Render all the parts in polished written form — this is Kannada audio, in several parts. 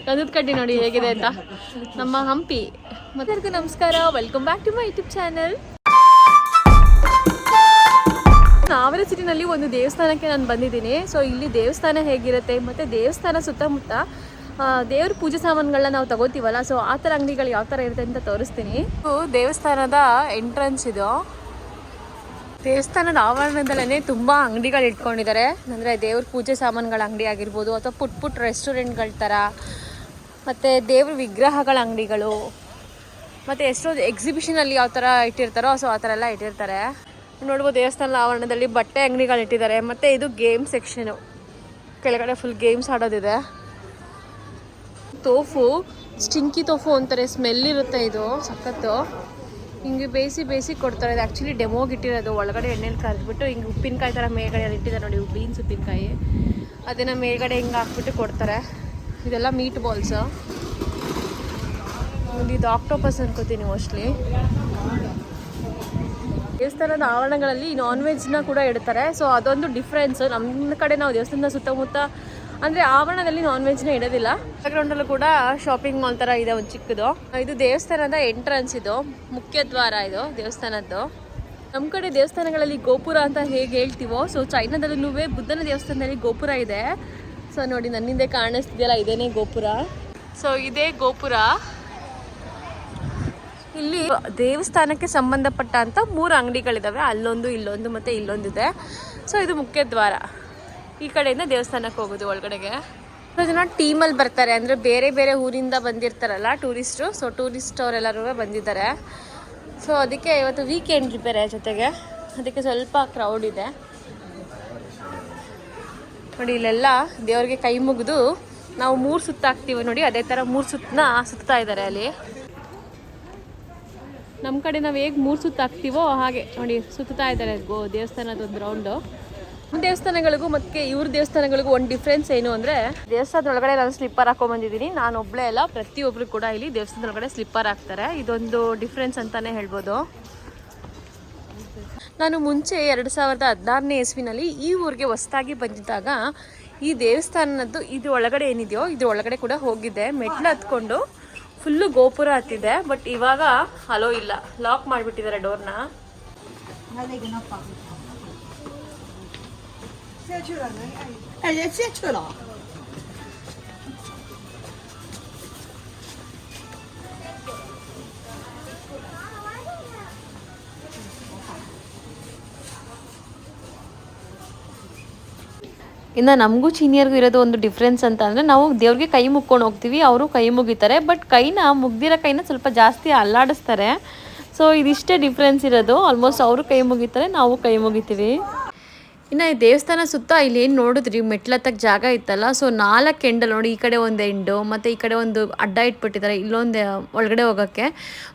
ಗಂಧದ ಕಡ್ಡಿ ನೋಡಿ ಹೇಗಿದೆ ಅಂತ, ನಮ್ಮ ಹಂಪಿ. ಮತ್ತೆ ನಮಸ್ಕಾರ, welcome back to my YouTube channel. ನಾವೆಲ್ಲ ಸಿಟಿನಲ್ಲಿ ಒಂದು ದೇವಸ್ಥಾನಕ್ಕೆ ನಾನು ಬಂದಿದ್ದೀನಿ. ಸೊ ಇಲ್ಲಿ ದೇವಸ್ಥಾನ ಹೇಗಿರುತ್ತೆ ಮತ್ತು ದೇವಸ್ಥಾನ ಸುತ್ತಮುತ್ತ ದೇವ್ರ ಪೂಜೆ ಸಾಮಾನುಗಳನ್ನ ನಾವು ತಗೋತೀವಲ್ಲ, ಸೊ ಆ ಥರ ಅಂಗಡಿಗಳು ಯಾವ ಥರ ಇರುತ್ತೆ ಅಂತ ತೋರಿಸ್ತೀನಿ. ಇದು ದೇವಸ್ಥಾನದ ಎಂಟ್ರೆನ್ಸ್. ಇದು ದೇವಸ್ಥಾನದ ಆವರಣದಲ್ಲೇ ತುಂಬ ಅಂಗಡಿಗಳು ಇಟ್ಕೊಂಡಿದ್ದಾರೆ. ಅಂದರೆ ದೇವ್ರ ಪೂಜೆ ಸಾಮಾನುಗಳ ಅಂಗಡಿ ಆಗಿರ್ಬೋದು, ಅಥವಾ ಪುಟ್ ಪುಟ್ ರೆಸ್ಟೋರೆಂಟ್ಗಳ ಥರ, ಮತ್ತು ದೇವ್ರ ವಿಗ್ರಹಗಳ ಅಂಗಡಿಗಳು, ಮತ್ತು ಎಷ್ಟೊಂದು ಎಕ್ಸಿಬಿಷನಲ್ಲಿ ಯಾವ ಥರ ಇಟ್ಟಿರ್ತಾರೋ ಸೊ ಆ ಥರ ಎಲ್ಲ ಇಟ್ಟಿರ್ತಾರೆ. ನೋಡ್ಬೋದು ದೇವಸ್ಥಾನದ ಆವರಣದಲ್ಲಿ ಬಟ್ಟೆ ಅಂಗಡಿಗಳು ಇಟ್ಟಿದ್ದಾರೆ. ಮತ್ತು ಇದು ಗೇಮ್ ಸೆಕ್ಷನು, ಕೆಳಗಡೆ ಫುಲ್ ಗೇಮ್ಸ್ ಆಡೋದಿದೆ. ತೋಫು, ಸ್ಟಿಂಕಿ ತೋಫು ಅಂತಾರೆ, ಸ್ಮೆಲ್ ಇರುತ್ತೆ ಇದು ಸಖತ್ತು. ಹಿಂಗೆ ಬೇಯಿಸಿ ಕೊಡ್ತಾರೆ. ಇದು ಆ್ಯಕ್ಚುಲಿ ಡೆಮೋಗೆ ಇಟ್ಟಿರೋದು, ಒಳಗಡೆ ಎಣ್ಣೆಲಿ ಕರೆದ್ಬಿಟ್ಟು ಹಿಂಗೆ ಉಪ್ಪಿನಕಾಯಿ ಥರ ಮೇಲ್ಗಡೆ ಇಟ್ಟಿದ್ದಾರೆ ನೋಡಿ, ಬೀನ್ಸ್ ಉಪ್ಪಿನಕಾಯಿ, ಅದನ್ನು ಮೇಲ್ಗಡೆ ಹಿಂಗೆ ಹಾಕ್ಬಿಟ್ಟು ಕೊಡ್ತಾರೆ. ಇದೆಲ್ಲ ಮೀಟ್ ಬಾಲ್ಸು. ಇದು ಆಕ್ಟೋಪಸ್ ಅನ್ಕೋತೀನಿ ಮೋಸ್ಟ್ಲಿ. ದೇವಸ್ಥಾನದ ಆವರಣಗಳಲ್ಲಿ ನಾನ್ ವೆಜ್ನ ಕೂಡ ಇಡ್ತಾರೆ. ಸೊ ಅದೊಂದು ಡಿಫ್ರೆನ್ಸ್. ನಮ್ಮ ಕಡೆ ನಾವು ದೇವಸ್ಥಾನದ ಸುತ್ತಮುತ್ತ ಅಂದರೆ ಆವರಣದಲ್ಲಿ ನಾನ್ ವೆಜ್ನ ಇಡೋದಿಲ್ಲ. ಬ್ಯಾಕ್ಗ್ರೌಂಡಲ್ಲೂ ಕೂಡ ಶಾಪಿಂಗ್ ಮಾಲ್ ಥರ ಇದೆ ಒಂದು ಚಿಕ್ಕದು. ಇದು ದೇವಸ್ಥಾನದ ಎಂಟ್ರೆನ್ಸ್, ಇದು ಮುಖ್ಯ ದ್ವಾರ ಇದು ದೇವಸ್ಥಾನದ್ದು. ನಮ್ಮ ಕಡೆ ದೇವಸ್ಥಾನಗಳಲ್ಲಿ ಗೋಪುರ ಅಂತ ಹೇಗೆ ಹೇಳ್ತೀವೋ, ಸೊ ಚೈನಾದಲ್ಲೂ ಬುದ್ಧನ ದೇವಸ್ಥಾನದಲ್ಲಿ ಗೋಪುರ ಇದೆ. ಸೊ ನೋಡಿ ನನ್ನಿಂದೆ ಕಾಣಿಸ್ತಿದೆಯಲ್ಲ, ಇದೇನೇ ಗೋಪುರ. ಸೊ ಇದೇ ಗೋಪುರ. ಇಲ್ಲಿ ದೇವಸ್ಥಾನಕ್ಕೆ ಸಂಬಂಧಪಟ್ಟಂಥ 3 ಅಂಗಡಿಗಳಿದ್ದಾವೆ, ಅಲ್ಲೊಂದು, ಇಲ್ಲೊಂದು ಮತ್ತು ಇಲ್ಲೊಂದಿದೆ. ಸೊ ಇದು ಮುಖ್ಯ ದ್ವಾರ. ಈ ಕಡೆಯಿಂದ ದೇವಸ್ಥಾನಕ್ಕೆ ಹೋಗೋದು ಒಳಗಡೆಗೆ. ಜನ ಟೀಮಲ್ಲಿ ಬರ್ತಾರೆ, ಅಂದರೆ ಬೇರೆ ಬೇರೆ ಊರಿಂದ ಬಂದಿರ್ತಾರಲ್ಲ ಟೂರಿಸ್ಟು. ಸೊ ಟೂರಿಸ್ಟ್ ಅವರೆಲ್ಲರೂ ಬಂದಿದ್ದಾರೆ. ಸೊ ಅದಕ್ಕೆ ಇವತ್ತು ವೀಕೆಂಡ್ ಬೇರೆ ಜೊತೆಗೆ, ಅದಕ್ಕೆ ಸ್ವಲ್ಪ ಕ್ರೌಡ್ ಇದೆ ನೋಡಿ. ಇಲ್ಲೆಲ್ಲ ದೇವ್ರಿಗೆ ಕೈ ಮುಗಿದು ನಾವು 3 ಸುತ್ತ ಹಾಕ್ತೀವಿ ನೋಡಿ, ಅದೇ ಥರ 3 ಸುತ್ತನ್ನ ಸುತ್ತಾ ಇದ್ದಾರೆ ಅಲ್ಲಿ. ನಮ್ಮ ಕಡೆ ನಾವು ಹೇಗೆ 3 ಸುತ್ತ ಹಾಕ್ತೀವೋ ಹಾಗೆ ನೋಡಿ ಸುತ್ತಾ ಇದ್ದಾರೆ ದೇವಸ್ಥಾನದ ಒಂದು ರೌಂಡು. ದೇವಸ್ಥಾನಗಳಿಗೂ ಮತ್ತು ಇವ್ರ ದೇವಸ್ಥಾನಗಳಿಗೂ ಒಂದು ಡಿಫ್ರೆನ್ಸ್ ಏನು ಅಂದರೆ, ದೇವಸ್ಥಾನದ ಒಳಗಡೆ ನಾನು ಸ್ಲಿಪ್ಪರ್ ಹಾಕೊಂಡ್ಬಂದಿದ್ದೀನಿ. ನಾನು ಒಬ್ಬಳೇ ಅಲ್ಲ, ಪ್ರತಿಯೊಬ್ಬರು ಕೂಡ ಇಲ್ಲಿ ದೇವಸ್ಥಾನದ ಒಳಗಡೆ ಸ್ಲಿಪ್ಪರ್ ಹಾಕ್ತಾರೆ. ಇದೊಂದು ಡಿಫ್ರೆನ್ಸ್ ಅಂತಲೇ ಹೇಳ್ಬೋದು. ನಾನು ಮುಂಚೆ 2016ನೇ ಇಸ್ವಿನಲ್ಲಿ ಈ ಊರಿಗೆ ಹೊಸದಾಗಿ ಬಂದಿದ್ದಾಗ ಈ ದೇವಸ್ಥಾನದ್ದು ಇದು ಒಳಗಡೆ ಏನಿದೆಯೋ ಇದ್ರ ಒಳಗಡೆ ಕೂಡ ಹೋಗಿದ್ದೆ. ಮೆಟ್ಲು ಹತ್ಕೊಂಡು ಫುಲ್ಲು ಗೋಪುರ ಹತ್ತಿದೆ. ಬಟ್ ಇವಾಗ ಅಲೋ ಇಲ್ಲ, ಲಾಕ್ ಮಾಡಿಬಿಟ್ಟಿದ್ದಾರೆ ಡೋರ್ನ. ಇನ್ನು ನಮಗೂ ಸೀನಿಯರ್ಗೂ ಇರೋದು ಒಂದು ಡಿಫ್ರೆನ್ಸ್ ಅಂತ ಅಂದರೆ, ನಾವು ದೇವ್ರಿಗೆ ಕೈ ಮುಕ್ಕೊಂಡು ಹೋಗ್ತೀವಿ, ಅವರು ಕೈ ಮುಗಿತಾರೆ. ಬಟ್ ಮುಗ್ದಿರೋ ಕೈನ ಸ್ವಲ್ಪ ಜಾಸ್ತಿ ಅಲ್ಲಾಡಿಸ್ತಾರೆ. ಸೊ ಇದಿಷ್ಟೇ ಡಿಫ್ರೆನ್ಸ್ ಇರೋದು. ಆಲ್ಮೋಸ್ಟ್ ಅವರು ಕೈ ಮುಗಿತಾರೆ, ನಾವು ಕೈ ಮುಗಿತೀವಿ. ಇನ್ನು ಈ ದೇವಸ್ಥಾನ ಸುತ್ತ ಇಲ್ಲಿ ಏನು ನೋಡಿದ್ರಿ, ಮೆಟ್ಲತ್ತಕ್ಕೆ ಜಾಗ ಇತ್ತಲ್ಲ, ಸೊ 4 ಎಂಡಲ್ ನೋಡಿ. ಈ ಕಡೆ ಒಂದು ಎಂಡು, ಮತ್ತು ಈ ಕಡೆ ಒಂದು ಅಡ್ಡ ಇಟ್ಬಿಟ್ಟಿದ್ದಾರೆ, ಇಲ್ಲೊಂದು ಒಳಗಡೆ ಹೋಗೋಕ್ಕೆ.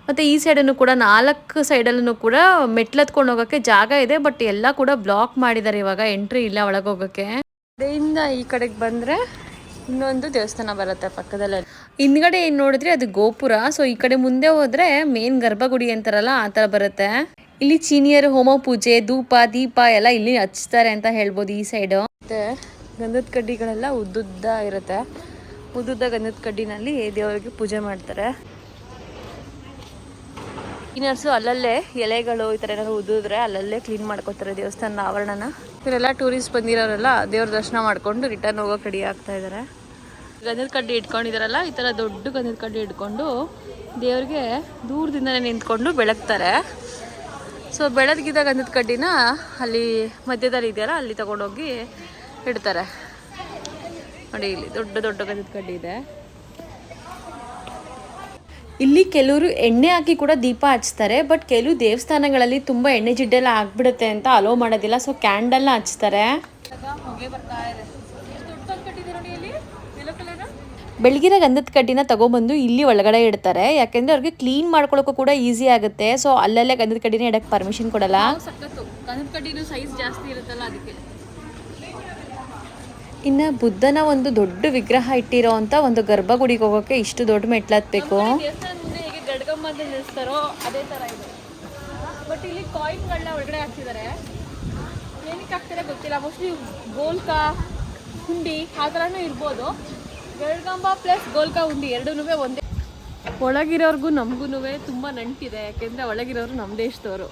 ಮತ್ತು ಈ ಸೈಡನ್ನು ಕೂಡ 4 ಸೈಡಲ್ಲೂ ಕೂಡ ಮೆಟ್ಲತ್ಕೊಂಡು ಹೋಗೋಕ್ಕೆ ಜಾಗ ಇದೆ. ಬಟ್ ಎಲ್ಲ ಕೂಡ ಬ್ಲಾಕ್ ಮಾಡಿದ್ದಾರೆ ಇವಾಗ, ಎಂಟ್ರಿ ಇಲ್ಲ ಒಳಗೆ ಹೋಗೋಕ್ಕೆ. ಅದೇಯಿಂದ ಈ ಕಡೆಗೆ ಬಂದರೆ ಇನ್ನೊಂದು ದೇವಸ್ಥಾನ ಬರುತ್ತೆ ಪಕ್ಕದಲ್ಲಿ. ಹಿಂದ್ಗಡೆ ಏನು ನೋಡಿದ್ರೆ ಅದು ಗೋಪುರ. ಸೊ ಈ ಕಡೆ ಮುಂದೆ ಹೋದರೆ ಮೇನ್ ಗರ್ಭಗುಡಿ ಅಂತಾರಲ್ಲ ಆ ಥರ ಬರುತ್ತೆ. ಇಲ್ಲಿ ಚೀನಿಯರು ಹೋಮ ಪೂಜೆ, ಧೂಪ, ದೀಪ ಎಲ್ಲ ಇಲ್ಲಿ ಹಚ್ತಾರೆ ಅಂತ ಹೇಳ್ಬೋದು ಈ ಸೈಡು. ಮತ್ತು ಗಂಧದ ಕಡ್ಡಿಗಳೆಲ್ಲ ಉದ್ದುದ್ದ ಇರುತ್ತೆ. ಉದ್ದುದ್ದ ಗಂಧದ ಕಡ್ಡಿನಲ್ಲಿ ದೇವರಿಗೆ ಪೂಜೆ ಮಾಡ್ತಾರೆ. ಕ್ಲೀನರ್ಸು ಅಲ್ಲಲ್ಲೇ ಎಲೆಗಳು ಈ ಥರ ಏನಾದ್ರು ಉದ್ದಿದ್ರೆ ಅಲ್ಲಲ್ಲೇ ಕ್ಲೀನ್ ಮಾಡ್ಕೋತಾರೆ ದೇವಸ್ಥಾನದ ಆವರಣನ. ಇವರೆಲ್ಲ ಟೂರಿಸ್ಟ್ ಬಂದಿರೋರೆಲ್ಲ ದೇವ್ರ ದರ್ಶನ ಮಾಡಿಕೊಂಡು ರಿಟರ್ನ್ ಹೋಗೋಕೆ ರೆಡಿ ಆಗ್ತಾ ಇದ್ದಾರೆ. ಗಂಧದ ಕಡ್ಡಿ ಇಟ್ಕೊಂಡಿದ್ದಾರಲ್ಲ, ಈ ಥರ ದೊಡ್ಡ ಗಂಧದ ಕಡ್ಡಿ ಇಟ್ಕೊಂಡು ದೇವ್ರಿಗೆ ದೂರದಿಂದನೇ ನಿಂತ್ಕೊಂಡು ಬೆಳಗ್ತಾರೆ. ಸೊ ಬೆಳಗ್ಗಿದ್ದ ಗಂಧದ ಕಡ್ಡಿನ ಅಲ್ಲಿ ಮಧ್ಯದಲ್ಲಿ ಇದೆಯಲ್ಲ ಅಲ್ಲಿ ತೊಗೊಂಡೋಗಿ ಇಡ್ತಾರೆ ನೋಡಿ. ಇಲ್ಲಿ ದೊಡ್ಡ ದೊಡ್ಡ ಗಂಧದ ಕಡ್ಡಿ ಇದೆ. ಇಲ್ಲಿ ಕೆಲವರು ಎಣ್ಣೆ ಹಾಕಿ ಕೂಡ ದೀಪ ಹಚ್ತಾರೆ. ಬಟ್ ಕೆಲವು ದೇವಸ್ಥಾನಗಳಲ್ಲಿ ತುಂಬ ಎಣ್ಣೆ ಜಿಡ್ಡೆಲ್ಲ ಆಗ್ಬಿಡುತ್ತೆ ಅಂತ ಅಲೋ ಮಾಡೋದಿಲ್ಲ. ಸೊ ಕ್ಯಾಂಡಲ್ನ ಹಚ್ತಾರೆ. ಬೆಳಗಿನ ಗಂಧದ ಕಡ್ಡಿನ ತಗೊಬಂದು ಇಲ್ಲಿ ಒಳಗಡೆ ಇಡ್ತಾರೆ. ಯಾಕೆಂದರೆ ಅವ್ರಿಗೆ ಕ್ಲೀನ್ ಮಾಡ್ಕೊಳ್ಳೋಕ್ಕೂ ಕೂಡ ಈಸಿ ಆಗುತ್ತೆ. ಸೊ ಅಲ್ಲಲ್ಲೇ ಗಂಧದ ಕಡ್ಡಿನ ಇಡಕ್ಕೆ ಪರ್ಮಿಷನ್ ಕೊಡಲ್ಲ. ಗಂಧದ ಕಡ್ಡಿನ ಸೈಜ್ ಜಾಸ್ತಿ ಇರುತ್ತಲ್ಲ ಅದಕ್ಕೆ. ಇನ್ನು ಬುದ್ಧನ ಒಂದು ದೊಡ್ಡ ವಿಗ್ರಹ ಇಟ್ಟಿರೋ ಅಂತ ಒಂದು ಗರ್ಭಗುಡಿಗೆ ಹೋಗೋಕ್ಕೆ ಇಷ್ಟು ದೊಡ್ಡ ಮೆಟ್ಲು ಹತ್ಬೇಕು. ಹೇಗೆ ಗಡ್ಗಮ್ಮ ಅಂತ ನಿಲ್ಲಿಸ್ತಾರೋ ಅದೇ ಥರ ಇದೆ. ಬಟ್ ಇಲ್ಲಿ ಕಾಯಿನ್ಗಳನ್ನ ಒಳಗಡೆ ಹಾಕ್ತಿದ್ದಾರೆ. ಏನಕ್ಕೆ ಹಾಕ್ತಾರೆ ಗೊತ್ತಿಲ್ಲ. ಮೋಸ್ಟ್ಲಿ ಗೋಲ್ಕ ಹುಂಡಿ ಆ ಥರನೂ ಇರ್ಬೋದು. ಗರುಡಗಂಬ ಪ್ಲಸ್ ಗೋಲ್ಕ ಉಂಡಿ ಎರಡೂ ಒಂದೇ. ಒಳಗಿರೋರ್ಗು ನಮಗೂ ತುಂಬ ನಂಟಿದೆ, ಯಾಕೆಂದರೆ ಒಳಗಿರೋರು ನಮ್ಮ ದೇಶದವರು.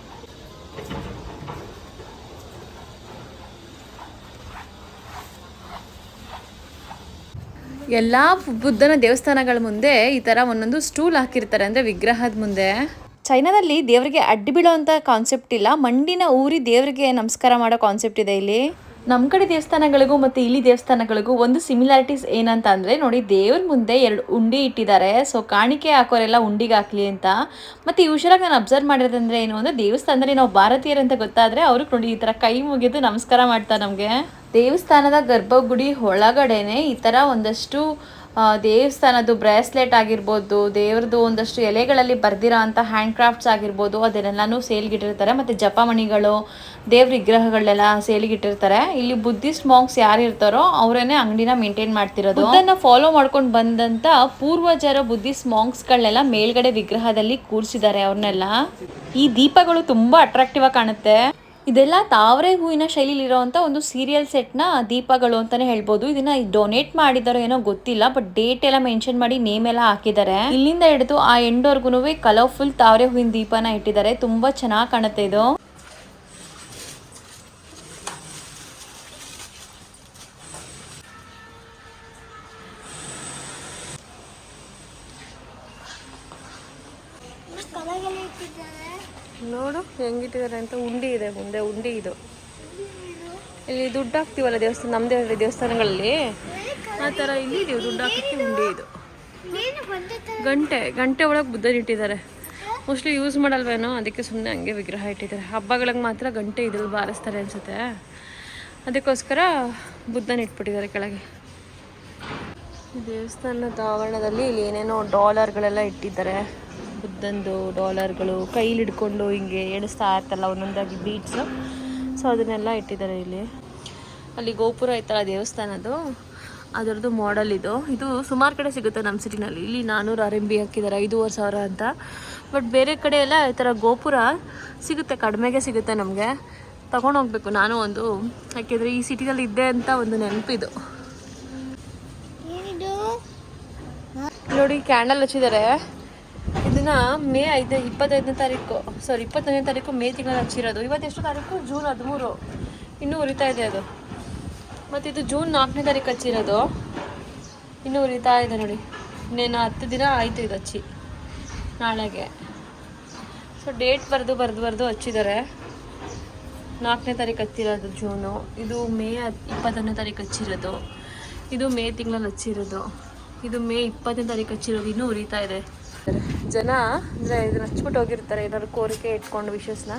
ಎಲ್ಲ ಬುದ್ಧನ ದೇವಸ್ಥಾನಗಳ ಮುಂದೆ ಈ ಥರ ಒಂದೊಂದು ಸ್ಟೂಲ್ ಹಾಕಿರ್ತಾರೆ, ಅಂದರೆ ವಿಗ್ರಹದ ಮುಂದೆ. ಚೈನಾದಲ್ಲಿ ದೇವರಿಗೆ ಅಡ್ಡಿ ಬೀಳೋವಂಥ ಕಾನ್ಸೆಪ್ಟ್ ಇಲ್ಲ, ಮಂಡಿನ ಊರಿ ದೇವರಿಗೆ ನಮಸ್ಕಾರ ಮಾಡೋ ಕಾನ್ಸೆಪ್ಟ್ ಇದೆ ಇಲ್ಲಿ. ನಮ್ಮ ಕಡೆ ದೇವಸ್ಥಾನಗಳಿಗೂ ಮತ್ತು ಇಲ್ಲಿ ದೇವಸ್ಥಾನಗಳಿಗೂ ಒಂದು ಸಿಮಿಲಾರಿಟೀಸ್ ಏನಂತ ಅಂದರೆ ನೋಡಿ, ದೇವ್ರ ಮುಂದೆ 2 ಉಂಡಿ ಇಟ್ಟಿದ್ದಾರೆ. ಸೊ ಕಾಣಿಕೆ ಹಾಕೋರೆಲ್ಲ ಉಂಡಿಗೆ ಹಾಕ್ಲಿ ಅಂತ. ಮತ್ತು ಯೂಶಲಾಗಿ ನಾನು ಅಬ್ಸರ್ವ್ ಮಾಡಿರೋದಂದ್ರೆ ಏನು ಅಂದರೆ, ದೇವಸ್ಥಾನದಲ್ಲಿ ನಾವು ಭಾರತೀಯರಂತ ಗೊತ್ತಾದರೆ ಅವ್ರಿಗೆ ನೋಡಿ ಈ ಥರ ಕೈ ಮುಗಿದು ನಮಸ್ಕಾರ ಮಾಡ್ತಾರೆ ನಮಗೆ. ದೇವಸ್ಥಾನದ ಗರ್ಭಗುಡಿ ಒಳಗಡೆನೆ ಈ ಥರ ಒಂದಷ್ಟು ದೇವಸ್ಥಾನದ್ದು ಬ್ರೇಸ್ಲೆಟ್ ಆಗಿರ್ಬೋದು, ದೇವ್ರದ್ದು ಒಂದಷ್ಟು ಎಲೆಗಳಲ್ಲಿ ಬರ್ದಿರೋ ಅಂಥ ಹ್ಯಾಂಡ್ ಕ್ರಾಫ್ಟ್ಸ್ ಆಗಿರ್ಬೋದು, ಅದನ್ನೆಲ್ಲನೂ ಸೇಲ್ಗಿಟ್ಟಿರ್ತಾರೆ. ಮತ್ತು ಜಪಮಣಿಗಳು, ದೇವ್ರ ವಿಗ್ರಹಗಳನ್ನೆಲ್ಲ ಸೇಲ್ಗಿಟ್ಟಿರ್ತಾರೆ. ಇಲ್ಲಿ ಬುದ್ಧಿಸ್ಟ್ ಮಾಂಕ್ಸ್ ಯಾರು ಇರ್ತಾರೋ ಅವರೇನೆ ಅಂಗಡಿನ ಮೇಂಟೈನ್ ಮಾಡ್ತಿರೋದು. ಅದನ್ನ ಫಾಲೋ ಮಾಡ್ಕೊಂಡು ಬಂದಂಥ ಪೂರ್ವಜರ ಬುದ್ಧಿಸ್ಟ್ ಮಾಂಕ್ಸ್ಗಳನ್ನೆಲ್ಲ ಮೇಲ್ಗಡೆ ವಿಗ್ರಹದಲ್ಲಿ ಕೂರಿಸಿದ್ದಾರೆ ಅವ್ರನ್ನೆಲ್ಲ. ಈ ದೀಪಗಳು ತುಂಬ ಅಟ್ರಾಕ್ಟಿವ್ ಆಗಿ ಕಾಣುತ್ತೆ. ಇದೆಲ್ಲ ತಾವರೆ ಹೂವಿನ ಶೈಲಿಲಿರೋವಂಥ ಒಂದು ಸೀರಿಯಲ್ ಸೆಟ್ನ ದೀಪಗಳು ಅಂತಲೇ ಹೇಳ್ಬೋದು. ಇದನ್ನ ಡೊನೇಟ್ ಮಾಡಿದಾರೋ ಏನೋ ಗೊತ್ತಿಲ್ಲ, ಬಟ್ ಡೇಟ್ ಎಲ್ಲ ಮೆನ್ಷನ್ ಮಾಡಿ ನೇಮ್ ಎಲ್ಲ ಹಾಕಿದ್ದಾರೆ. ಇಲ್ಲಿಂದ ಹಿಡಿದು ಆ ಎಂಡ್ವರ್ಗು ಕಲರ್ಫುಲ್ ತಾವರೆ ಹೂವಿನ ದೀಪನ ಇಟ್ಟಿದ್ದಾರೆ. ತುಂಬ ಚೆನ್ನಾಗಿ ಕಾಣುತ್ತೆ ಇದು. ನೋಡು ಹೆಂಗಿಟ್ಟಿದ್ದಾರೆ ಅಂತ. ಉಂಡಿ ಇದೆ ಮುಂದೆ, ಉಂಡಿ ಇದು. ಇಲ್ಲಿ ದುಡ್ಡು ಹಾಕ್ತೀವಲ್ಲ ದೇವಸ್ಥಾನ, ನಮ್ಮದೇ ದೇವಸ್ಥಾನಗಳಲ್ಲಿ ಆ ಥರ ಇಲ್ಲಿ ದುಡ್ಡು ಹಾಕಿ ಉಂಡಿ ಇದು. ಗಂಟೆ ಒಳಗೆ ಬುದ್ಧನ ಇಟ್ಟಿದ್ದಾರೆ. ಮೋಸ್ಟ್ಲಿ ಯೂಸ್ ಮಾಡಲ್ವೇನೋ, ಅದಕ್ಕೆ ಸುಮ್ಮನೆ ಹಂಗೆ ವಿಗ್ರಹ ಇಟ್ಟಿದ್ದಾರೆ. ಹಬ್ಬಗಳಿಗೆ ಮಾತ್ರ ಗಂಟೆ ಇದ್ರಲ್ಲಿ ಬಾರಿಸ್ತಾರೆ ಅನಿಸುತ್ತೆ, ಅದಕ್ಕೋಸ್ಕರ ಬುದ್ಧನ ಇಟ್ಬಿಟ್ಟಿದ್ದಾರೆ ಕೆಳಗೆ. ದೇವಸ್ಥಾನದ ಆವರಣದಲ್ಲಿ ಇಲ್ಲಿ ಏನೇನೋ ಡಾಲರ್ಗಳೆಲ್ಲ ಇಟ್ಟಿದ್ದಾರೆ. ಬುದ್ಧಂದು ಡಾಲರ್ಗಳು ಕೈಲಿ ಹಿಡ್ಕೊಂಡು ಹಿಂಗೆ ಎಣಿಸ್ತಾ ಇರ್ತಲ್ಲ ಒಂದೊಂದಾಗಿ ಬೀಟ್ಸು. ಸೊ ಅದನ್ನೆಲ್ಲ ಇಟ್ಟಿದ್ದಾರೆ ಇಲ್ಲಿ. ಅಲ್ಲಿ ಗೋಪುರ ಐತಲ್ಲ ದೇವಸ್ಥಾನದ್ದು, ಅದರದ್ದು ಮಾಡೆಲ್ ಇದು. ಇದು ಸುಮಾರು ಕಡೆ ಸಿಗುತ್ತೆ ನಮ್ಮ ಸಿಟಿನಲ್ಲಿ. ಇಲ್ಲಿ 400 RMB ಹಾಕಿದ್ದಾರೆ, 5,500 ಅಂತ. ಬಟ್ ಬೇರೆ ಕಡೆ ಎಲ್ಲ ಈ ಥರ ಗೋಪುರ ಸಿಗುತ್ತೆ, ಕಡಿಮೆಗೆ ಸಿಗುತ್ತೆ. ನಮಗೆ ತಗೊಂಡೋಗ್ಬೇಕು ನಾನು ಒಂದು, ಯಾಕೆಂದರೆ ಈ ಸಿಟಿನಲ್ಲಿ ಇದ್ದೆ ಅಂತ ಒಂದು ನೆನಪಿದು. ನೋಡಿ ಕ್ಯಾಂಡಲ್ ಹಚ್ಚಿದ್ದಾರೆ. ಇದನ್ನ ಮೇ 25ನೇ ತಾರೀಕು, 25ನೇ ತಾರೀಕು ಮೇ ತಿಂಗಳಲ್ಲಿ ಹಚ್ಚಿರೋದು. ಇವತ್ತೆಷ್ಟು ತಾರೀಕು? ಜೂನ್ 13. ಇನ್ನೂ ಉರಿತಾ ಇದೆ ಅದು. ಮತ್ತು ಇದು ಜೂನ್ 4ನೇ ತಾರೀಕು ಹಚ್ಚಿರೋದು, ಇನ್ನೂ ಉರಿತಾ ಇದೆ ನೋಡಿ. ಇನ್ನೇನು 10 ದಿನ ಆಯಿತು ಇದು ಹಚ್ಚಿ, ನಾಳೆಗೆ. ಸೊ ಡೇಟ್ ಬರೆದು ಹಚ್ಚಿದ್ದಾರೆ. 4ನೇ ತಾರೀಕು ಹಚ್ಚಿರೋದು ಜೂನು. ಇದು ಮೇ 20ನೇ ತಾರೀಕು ಹಚ್ಚಿರೋದು. ಇದು ಮೇ ತಿಂಗಳಲ್ಲಿ ಹಚ್ಚಿರೋದು. ಇದು ಮೇ 20ನೇ ತಾರೀಕು ಹಚ್ಚಿರೋದು. ಇನ್ನೂ ಉರಿತಾ ಇದೆ. ಜನ ಅಂದರೆ ಇದನ್ನ ಹಚ್ಬಿಟ್ಟು ಹೋಗಿರ್ತಾರೆ, ಏನಾದ್ರು ಕೋರಿಕೆ ಇಟ್ಕೊಂಡು ವಿಶಸ್ನ,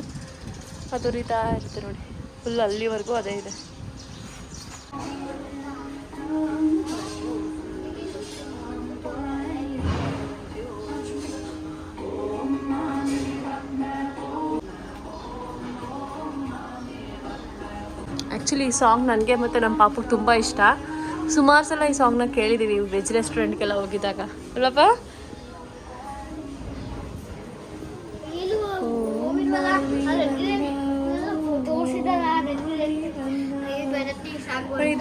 ಅದು ಉರಿತಾ ಇರುತ್ತೆ ನೋಡಿ. ಫುಲ್ ಅಲ್ಲಿವರೆಗೂ ಅದೇ ಇದೆ. ಆ್ಯಕ್ಚುಲಿ ಈ ಸಾಂಗ್ ನನಗೆ ಮತ್ತು ನಮ್ಮ ಪಾಪಕ್ಕೆ ತುಂಬ ಇಷ್ಟ. ಸುಮಾರು ಸಲ ಈ ಸಾಂಗ್ನ ಕೇಳಿದ್ದೀವಿ ವೆಜ್ ರೆಸ್ಟೋರೆಂಟ್ಗೆಲ್ಲ ಹೋಗಿದ್ದಾಗ ಅಲ್ಲಪ್ಪ.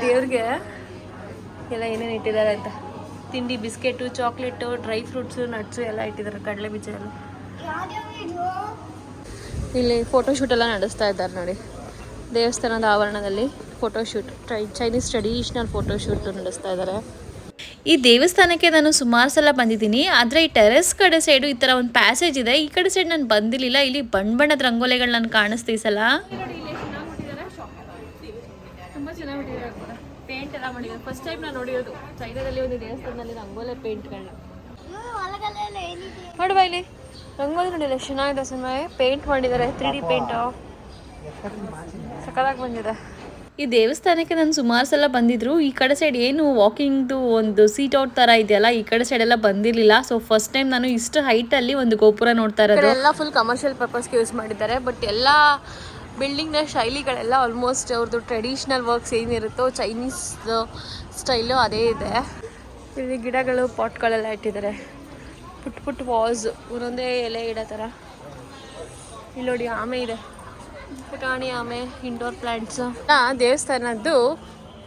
ದೇವ್ರಿಗೆ ಎಲ್ಲ ಏನೇನು ಇಟ್ಟಿದ್ದಾರೆ ಅಂತ, ತಿಂಡಿ, biscuit, chocolate, dry fruits, nuts ಎಲ್ಲ ಇಟ್ಟಿದ್ದಾರೆ, ಕಡಲೆ ಬೀಜ ಎಲ್ಲ. ಇಲ್ಲಿ ಫೋಟೋಶೂಟ್ ಎಲ್ಲ ನಡೆಸ್ತಾ ಇದ್ದಾರೆ ನೋಡಿ ದೇವಸ್ಥಾನದ ಆವರಣದಲ್ಲಿ. ಫೋಟೋಶೂಟ್, ಚೈನೀಸ್ ಟ್ರೆಡಿಷ್ನಲ್ ಫೋಟೋಶೂಟ್ ನಡೆಸ್ತಾ ಇದ್ದಾರೆ. ಈ ದೇವಸ್ಥಾನಕ್ಕೆ ನಾನು ಸುಮಾರು ಸಲ ಬಂದಿದ್ದೀನಿ, ಆದರೆ ಈ ಟೆರೆಸ್ ಕಡೆ ಸೈಡು ಈ ಥರ ಒಂದು ಪ್ಯಾಸೇಜ್ ಇದೆ. ಈ ಕಡೆ ಸೈಡ್ ನಾನು ಬಂದಿರಲಿಲ್ಲ. ಇಲ್ಲಿ ಬಣ್ಣದ ರಂಗೋಲಿಗಳು ನಾನು ಕಾಣಿಸ್ತೀವಿ ಸಲ. ತುಂಬ ಚೆನ್ನಾಗಿಟ್ಟಿದ್ದಾರೆ, ಪೇಂಟ್ ಎಲ್ಲ ಮಾಡಿದ್ದಾರೆ. ಫಸ್ಟ್ ಟೈಮ್ ನಾನು ನೋಡಿರೋದು ಚೈನಾದಲ್ಲಿ ಒಂದು ದೇವಸ್ಥಾನದಲ್ಲಿ ರಂಗೋಲಿ ಪೇಂಟ್ಗಳನ್ನ. ನೋಡುವ ಇಲ್ಲಿ ರಂಗೋಲಿ ನೋಡಿಲ್ಲ, ಚೆನ್ನಾಗಿದೆ. ಸುಮ್ಮನೆ ಪೇಂಟ್ ಮಾಡಿದ್ದಾರೆ, 3D ಪೇಂಟು ಸಕ್ಕದಾಗಿ ಬಂದಿದೆ. ಈ ದೇವಸ್ಥಾನಕ್ಕೆ ನಾನು ಸುಮಾರು ಸಲ ಬಂದಿದ್ರು. ಈ ಕಡೆ ಸೈಡ್ ಏನು ವಾಕಿಂಗ್ದು ಒಂದು ಸೀಟ್ ಔಟ್ ಥರ ಇದೆಯಲ್ಲ, ಈ ಕಡೆ ಸೈಡ್ ಎಲ್ಲ ಬಂದಿರಲಿಲ್ಲ. ಸೊ ಫಸ್ಟ್ ಟೈಮ್ ನಾನು ಇಷ್ಟು ಹೈಟಲ್ಲಿ ಒಂದು ಗೋಪುರ ನೋಡ್ತಾ ಇರೋದು. ಎಲ್ಲ ಫುಲ್ ಕಮರ್ಷಿಯಲ್ ಪರ್ಪಸ್ಗೆ ಯೂಸ್ ಮಾಡಿದ್ದಾರೆ. ಬಟ್ ಎಲ್ಲ ಬಿಲ್ಡಿಂಗ್ನ ಶೈಲಿಗಳೆಲ್ಲ ಆಲ್ಮೋಸ್ಟ್ ಅವ್ರದ್ದು ಟ್ರೆಡಿಷ್ನಲ್ ವರ್ಕ್ಸ್ ಏನಿರುತ್ತೋ ಚೈನೀಸ್ ಸ್ಟೈಲು ಅದೇ ಇದೆ. ಇಲ್ಲಿ ಗಿಡಗಳು, ಪಾಟ್ಗಳೆಲ್ಲ ಇಟ್ಟಿದ್ದಾರೆ. ಪುಟ್ ವಾಸ್, ಒಂದೊಂದೇ ಎಲೆ ಗಿಡ ಥರ. ಇಲ್ಲಿ ನೋಡಿ ಆಮೆ ಇದೆ, ಪುಟಾಣಿ ಆಮೆ, ಇಂಡೋರ್ ಪ್ಲಾಂಟ್ಸ್. ದೇವಸ್ಥಾನದ್ದು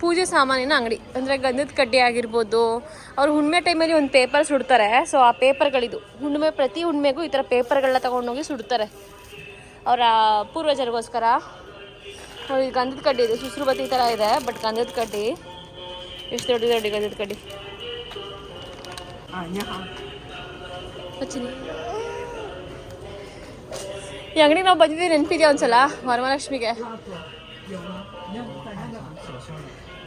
ಪೂಜೆ ಸಾಮಾನಿನ ಅಂಗಡಿ. ಅಂದರೆ ಗಂಧದ ಕಡ್ಡಿ ಆಗಿರ್ಬೋದು, ಅವ್ರು ಹುಣ್ಣಿಮೆ ಟೈಮಲ್ಲಿ ಒಂದು ಪೇಪರ್ ಸುಡ್ತಾರೆ. ಸೊ ಆ ಪೇಪರ್ಗಳಿದು ಹುಣ್ಣಿಮೆ, ಪ್ರತಿ ಹುಣ್ಣಿಮೆಗೂ ಈ ಥರ ಪೇಪರ್ಗಳನ್ನ ತೊಗೊಂಡೋಗಿ ಸುಡ್ತಾರೆ ಅವರ ಪೂರ್ವಜರಿಗೋಸ್ಕರ. ಈ ಗಂಧದ ಕಡ್ಡಿ ಇದೆ, ಸುಸ್ರು ಬತ್ತಿ ಥರ ಇದೆ, ಬಟ್ ಗಂಧದ ಕಡ್ಡಿ ಎಷ್ಟು ದೊಡ್ಡ ಗಂಧದ ಕಡ್ಡಿ. ಈ ಅಂಗಡಿ ನಾವು ಬಂದಿದ್ದೀವಿ, ನೆನಪಿದೆಯಾ ಒಂದ್ಸಲ ವರಮಹಾಲಕ್ಷ್ಮಿಗೆ.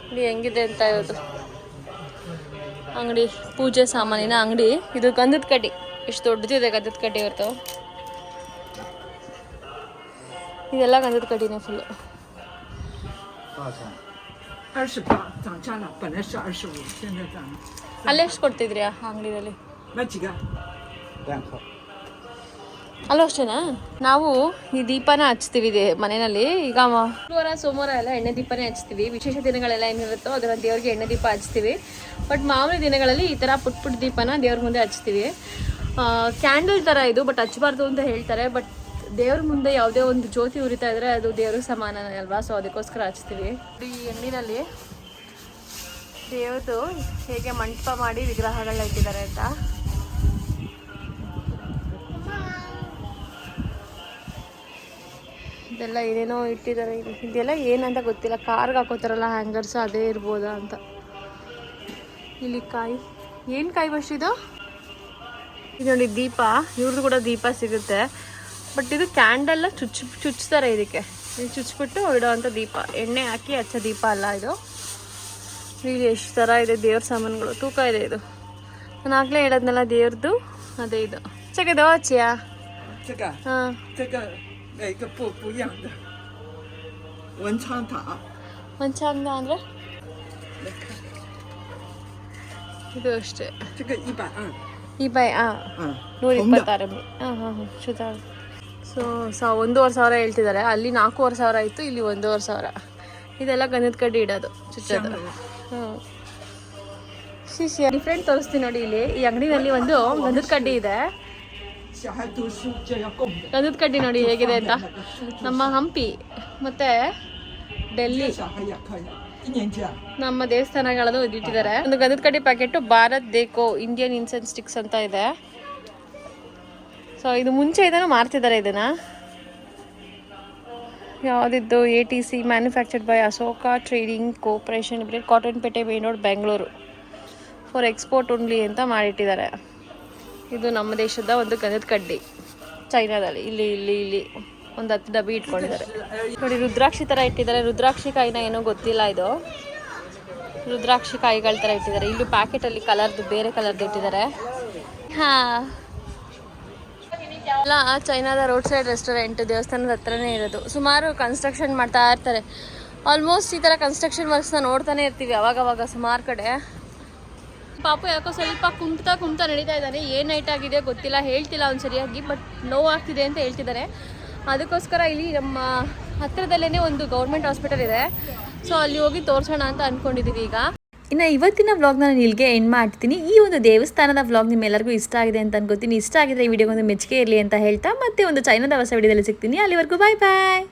ಇಲ್ಲಿ ಹೆಂಗಿದೆ ಅಂತ ಇರೋದು ಅಂಗಡಿ, ಪೂಜೆ ಸಾಮಾನಿನ ಅಂಗಡಿ. ಇದು ಗಂಧದ ಕಡ್ಡಿ, ಎಷ್ಟು ದೊಡ್ಡದಿದೆ ಗಂಧದ ಕಡ್ಡಿ ಇವತ್ತು. ಇದೆಲ್ಲ ಗಂಧದ ಕಡ್ಡಿನೇ ಫುಲ್ಲು. ಅಲ್ಲೆಷ್ಟು ಕೊಡ್ತಿದ್ರಿ ಆ ಅಂಗಡಿಯಲ್ಲಿ? ಅಲ್ಲೂ ಅಷ್ಟೇನಾ? ನಾವು ಈ ದೀಪನ ಹಚ್ತೀವಿ ಮನೆಯಲ್ಲಿ. ಈಗ ಶುಕ್ರವಾರ ಸೋಮವಾರ ಎಲ್ಲ ಎಣ್ಣೆ ದೀಪನೇ ಹಚ್ತೀವಿ. ವಿಶೇಷ ದಿನಗಳೆಲ್ಲ ಏನಿರುತ್ತೋ ಅದರ ದೇವ್ರಿಗೆ ಎಣ್ಣೆ ದೀಪ ಹಚ್ತೀವಿ. ಬಟ್ ಮಾಮೂಲಿ ದಿನಗಳಲ್ಲಿ ಈ ಥರ ಪುಟ್ ದೀಪನ ದೇವ್ರ ಮುಂದೆ ಹಚ್ತೀವಿ. ಕ್ಯಾಂಡಲ್ ಥರ ಇದು, ಬಟ್ ಹಚ್ಚಬಾರ್ದು ಅಂತ ಹೇಳ್ತಾರೆ. ಬಟ್ ದೇವ್ರ ಮುಂದೆ ಯಾವುದೇ ಒಂದು ಜ್ಯೋತಿ ಉರಿತಾ ಇದ್ರೆ ಅದು ದೇವ್ರಿಗೆ ಸಮಾನ ಅಲ್ವಾ, ಸೊ ಅದಕ್ಕೋಸ್ಕರ ಹಚ್ತೀವಿ. ಈ ಎಣ್ಣಿನಲ್ಲಿ ದೇವ್ರದ್ದು ಹೇಗೆ ಮಂಟಪ ಮಾಡಿ ವಿಗ್ರಹಗಳನ್ನ ಇಟ್ಟಿದ್ದಾರೆ ಅಂತ. ಇದೆಲ್ಲ ಏನೇನೋ ಇಟ್ಟಿದ್ದಾರೆ. ಇದೆಲ್ಲ ಏನಂತ ಗೊತ್ತಿಲ್ಲ, ಕಾರ್ಗೆ ಹಾಕೋತಾರಲ್ಲ ಹ್ಯಾಂಗರ್ಸ್, ಅದೇ ಇರ್ಬೋದಾ ಅಂತ. ಇಲ್ಲಿ ಕಾಯಿ, ಏನು ಕಾಯಿ ಬಸ್ ಇದು? ಇದು ನೋಡಿ ದೀಪ, ಇವ್ರದ್ದು ಕೂಡ ದೀಪ ಸಿಗುತ್ತೆ. ಬಟ್ ಇದು ಕ್ಯಾಂಡಲ್ ಚುಚ್ತಾರೆ ಇದಕ್ಕೆ. ಇದು ಚುಚ್ಬಿಟ್ಟು ಇಡೋವಂಥ ದೀಪ, ಎಣ್ಣೆ ಹಾಕಿ ಹಚ್ಚೋ ದೀಪ ಅಲ್ಲ ಇದು. ಇಲ್ಲಿ ಎಷ್ಟು ಥರ ಇದೆ ದೇವ್ರ ಸಾಮಾನುಗಳು, ತೂಕ ಇದೆ ಇದು. ನಾನು ಆಗಲೇ ಹೇಳೋದ್ನಲ್ಲ ದೇವ್ರದ್ದು, ಅದೇ ಇದು. ಚೆಕದೋ ಹಚ್ಚಿಯಾ? ಹಾಂ, ವಂಚಾಂಗ ಅಂದರೆ ಇದು ಅಷ್ಟೇ. ಈ ಬೈ 126 ಶುದ್ಧ. ಸೊ 1,500 ಹೇಳ್ತಿದ್ದಾರೆ. ಅಲ್ಲಿ 4,500 ಆಯಿತು, ಇಲ್ಲಿ 1,500. ಇದೆಲ್ಲ ಗಂಧದ ಕಡ್ಡಿ ಇಡೋದು, ಚುಚ್ಚೋದು. ಡಿಫ್ರೆಂಟ್ ತೋರಿಸ್ತೀನಿ ನೋಡಿ. ಇಲ್ಲಿ ಈ ಅಂಗಡಿನಲ್ಲಿ ಒಂದು ಗಂಧದ ಕಡ್ಡಿ ಇದೆ. ಗಂಧದ ಕಡ್ಡಿ ನೋಡಿ ಹೇಗಿದೆ ಅಂತ. ನಮ್ಮ ಹಂಪಿ ಮತ್ತೆ ಡೆಲ್ಲಿ ನಮ್ಮ ದೇವಸ್ಥಾನಗಳದ್ದು ಇಟ್ಟಿದ್ದಾರೆ. ಒಂದು ಗಂಧದ ಕಡ್ಡಿ ಪ್ಯಾಕೆಟ್ ಭಾರತ್ ದೇಕೋ ಇಂಡಿಯನ್ ಇನ್ಸೆನ್ಸ್ ಸ್ಟಿಕ್ಸ್ ಅಂತ ಇದೆ. ಸೊ ಇದು ಮುಂಚೆ ಇದನ್ನು ಮಾರ್ತಿದ್ದಾರೆ. ಇದನ್ನ ಯಾವುದಿದ್ದು ATC manufactured by Ashoka trading cooperation limited, ಕಾಟನ್ಪೇಟೆ main road, Bengaluru, for export only ಅಂತ ಮಾಡಿಟ್ಟಿದ್ದಾರೆ. ಇದು ನಮ್ಮ ದೇಶದ ಒಂದು ಗಂಧದ ಕಡ್ಡಿ, ಚೈನಾದಲ್ಲಿ. ಇಲ್ಲಿ ಇಲ್ಲಿ ಇಲ್ಲಿ ಒಂದು 10 ಡಬ್ಬಿ ಇಟ್ಕೊಂಡಿದ್ದಾರೆ ನೋಡಿ. ರುದ್ರಾಕ್ಷಿ ಥರ ಇಟ್ಟಿದ್ದಾರೆ. ರುದ್ರಾಕ್ಷಿ ಕಾಯಿನ ಏನೋ ಗೊತ್ತಿಲ್ಲ, ಇದು ರುದ್ರಾಕ್ಷಿ ಕಾಯಿಗಳ ಥರ ಇಟ್ಟಿದ್ದಾರೆ. ಇಲ್ಲೂ ಪ್ಯಾಕೆಟಲ್ಲಿ ಕಲರ್ದು, ಬೇರೆ ಕಲರ್ದು ಇಟ್ಟಿದ್ದಾರೆ. ಹಾಂ, ಎಲ್ಲ ಚೈನಾದ ರೋಡ್ ಸೈಡ್ ರೆಸ್ಟೋರೆಂಟ್, ದೇವಸ್ಥಾನದ ಹತ್ರನೇ ಇರೋದು. ಸುಮಾರು ಕನ್ಸ್ಟ್ರಕ್ಷನ್ ಮಾಡ್ತಾ ಇರ್ತಾರೆ. ಆಲ್ಮೋಸ್ಟ್ ಈ ಥರ ಕನ್ಸ್ಟ್ರಕ್ಷನ್ ವರ್ಕ್ಸ್ನ ನೋಡ್ತಾನೆ ಇರ್ತೀವಿ ಅವಾಗವಾಗ ಸುಮಾರು ಕಡೆ. ಪಾಪು ಯಾಕೋ ಸ್ವಲ್ಪ ಕುಂಟ್ತಾ ನಡೀತಾ ಇದ್ದಾನೆ. ಏನು ನೈಟ್ ಆಗಿದೆ ಗೊತ್ತಿಲ್ಲ, ಹೇಳ್ತಿಲ್ಲ ಅವ್ನು ಸರಿಯಾಗಿ, ಬಟ್ ನೋವಾಗ್ತಿದೆ ಅಂತ ಹೇಳ್ತಿದ್ದಾರೆ. ಅದಕ್ಕೋಸ್ಕರ ಇಲ್ಲಿ ನಮ್ಮ ಹತ್ತಿರದಲ್ಲೇ ಒಂದು ಗೌರ್ಮೆಂಟ್ ಹಾಸ್ಪಿಟಲ್ ಇದೆ. ಸೊ ಅಲ್ಲಿ ಹೋಗಿ ತೋರಿಸೋಣ ಅಂತ ಅಂದ್ಕೊಂಡಿದ್ದೀವಿ ಈಗ. ಇನ್ನು ಇವತ್ತಿನ ವ್ಲಾಗ್ನ ನಾನು ಇಲ್ಲಿಗೆ ಎಂಡ್ ಮಾಡ್ತೀನಿ. ಈ ಒಂದು ದೇವಸ್ಥಾನದ ವ್ಲಾಗ್ ನಿಮ್ಮೆಲ್ಲರಿಗೂ ಇಷ್ಟ ಆಗಿದೆ ಅಂತ ಅನ್ಕೋತೀನಿ. ಇಷ್ಟ ಆಗಿದ್ರೆ ಈ ವಿಡಿಯೋಗೊಂದು ಮೆಚ್ಚುಗೆ ಇರಲಿ ಅಂತ ಹೇಳ್ತಾ ಮತ್ತೆ ಒಂದು ಚೈನಾದ ಹೊಸ ವಿಡಿಯೋದಲ್ಲಿ ಸಿಗ್ತೀನಿ. ಅಲ್ಲಿವರೆಗೂ ಬಾಯ್ ಬಾಯ್.